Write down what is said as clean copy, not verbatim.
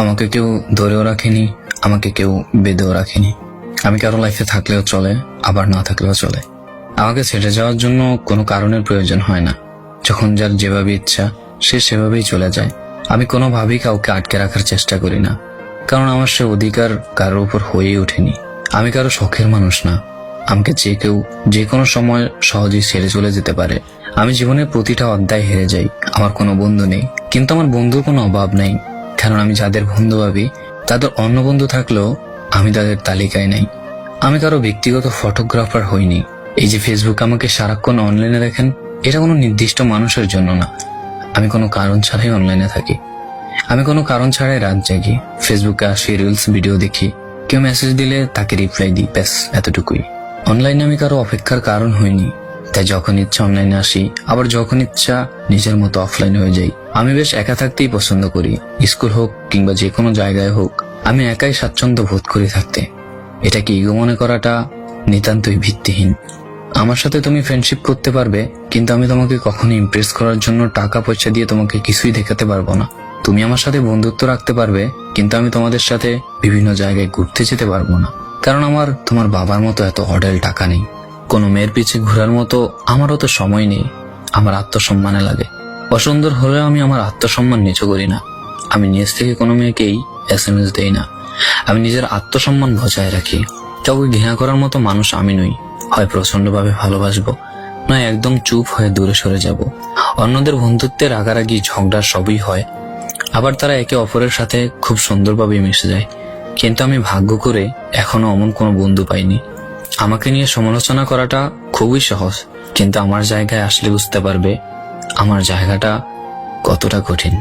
আমাকে কেউ ধরেও রাখেনি, আমাকে কেউ বেঁধেও রাখেনি। আমি কারো লাইফে থাকলেও চলে, আবার না থাকলেও চলে। আমাকে ছেড়ে যাওয়ার জন্য কোনো কারণের প্রয়োজন হয় না। যখন যার যেভাবে ইচ্ছা সে সেভাবেই চলে যায়। আমি কোনোভাবেই কাউকে আটকে রাখার চেষ্টা করি না, কারণ আমার সে অধিকার কারোর উপর হয়েই ওঠেনি। আমি কারো শখের মানুষ না। আমাকে যে কেউ যে কোনো সময় সহজেই ছেড়ে চলে যেতে পারে। আমি জীবনের প্রতিটা অধ্যায় হেরে যাই। আমার কোনো বন্ধু নেই, কিন্তু আমার বন্ধুর কোনো অভাব নেই, কারণ আমি যাদের বন্ধু ভাবি তাদের অন্য বন্ধু থাকলেও আমি তাদের তালিকায় নাই। আমি কারো ব্যক্তিগত ফটোগ্রাফার হইনি। এই যে ফেসবুক আমাকে সারাক্ষণ অনলাইনে দেখেন, এটা কোনো নির্দিষ্ট মানুষের জন্য না। আমি কোনো কারণ ছাড়াই অনলাইনে থাকি। আমি কোনো কারণ ছাড়াই রাত জাগি, ফেসবুকে আসি, রিলস ভিডিও দেখি, কেউ মেসেজ দিলে তাকে রিপ্লাই দিই, ব্যাস এতটুকুই। অনলাইনে আমি কারো অপেক্ষার কারণ হইনি, তাই যখন ইচ্ছা অনলাইনে আসি, আবার যখন ইচ্ছা নিজের মতো অফলাইন হয়ে যাই। আমি বেশ একা থাকতেই পছন্দ করি। স্কুল হোক কিংবা যে কোনো জায়গায় হোক, আমি একাই স্বাচ্ছন্দ্য বোধ করি থাকতে। এটা কি ইগো মনে করাটা নিতান্তই ভিত্তিহীন। আমার সাথে তুমি ফ্রেন্ডশিপ করতে পারবে, কিন্তু আমি তোমাকে কখনো ইমপ্রেস করার জন্য টাকা পয়সা দিয়ে তোমাকে কিছুই দেখাতে পারবো না। তুমি আমার সাথে বন্ধুত্ব রাখতে পারবে, কিন্তু আমি তোমাদের সাথে বিভিন্ন জায়গায় ঘুরতে যেতে পারবো না, কারণ আমার তোমার বাবার মতো এত অঢেল টাকা নেই। কোনো মেয়ের পিছে ঘোরার মতো আমারও তো সময় নেই। আমার আত্মসম্মানে লাগে। অসুন্দর হলেও আমি আমার আত্মসম্মান নিচু করি না। আমি নিজ থেকে কোনো মেয়েকেই SMS দেই না। আমি নিজের আত্মসম্মান বজায় রাখি। কাউকে ঘৃণা করার মতো মানুষ আমি নই। হয় প্রচন্ডভাবে ভালোবাসবো, নয় একদম চুপ হয়ে দূরে সরে যাব। অন্যদের বন্ধুত্বের রাগারাগি ঝগড়া সবই হয়, আবার তারা একে অপরের সাথে খুব সুন্দরভাবে মিশে যায়। কিন্তু আমি ভাগ্য করে এখনো অমন কোনো বন্ধু পাইনি। আমাকে নিয়ে সমালোচনা করাটা খুবই সহজ, কিন্তু আমার জায়গায় আসলে বুঝতে পারবে আমার জায়গাটা কতটা কঠিন।